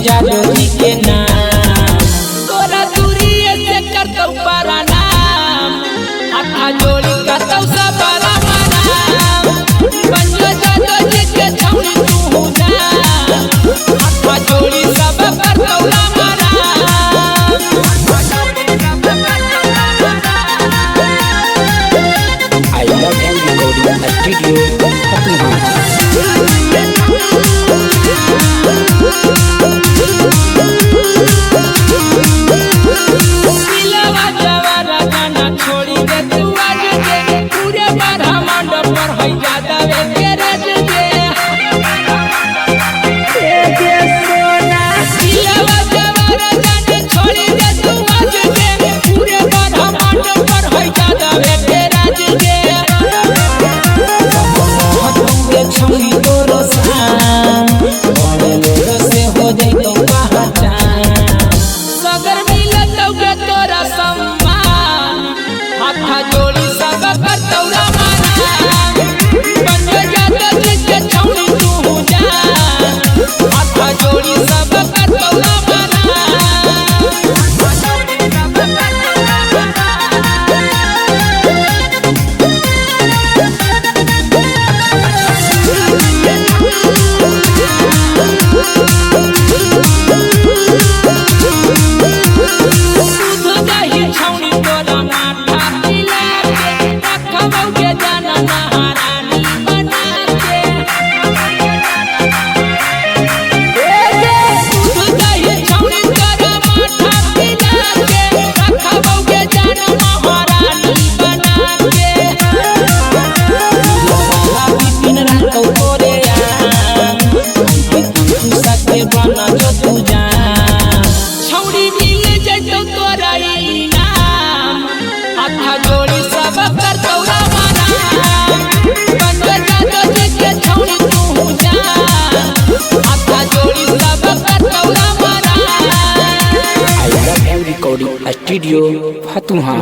जादोरी के नाम तोरा दूरी से करतौ पारा नाम हाथा जोड़ी करतौ सब बड़ा नाम बंजो जादोरी के छौड़ी तू जा हाथा जोड़ी सब करतौ रामाना I love him recording a video सिलवा जवारा गाना छोड़ी दे तू आज दे पूरे बारह मंडप पर है ज्यादा वे गरज दे सिलवा जवारा गाना छोड़ी दे तू आज दे पूरे बारह मंडप पर है ज्यादा वे गरज दे तुमके छौड़ी तोरो सान बड़े लोग से हो जइतो पहचान सगर मिलतौ के तोरा सम्मान हाथा जोड़ी सब करतौ रामाना बंजो जादोरी के छौड़ी तू जा हाथा जोड़ी सब करतौ रामाना दूध दही छौड़ी तोरा माथा पिला के रखबौ के जाना महारानी बना के दूध दही छौड़ी तोरा माथा पिला के रखबौ के जाना महारानी बना के बिपिन रखौ तोरे तू सके बना जो तू जान छौड़ी मिल जइतौ तोरा इनाम हाथा जोड़ी सब करतौ रामाना बंजो जादोरी के छौड़ी तू जा हाथा जोड़ी सब करतौ रामाना I love him recording a studio Fatuha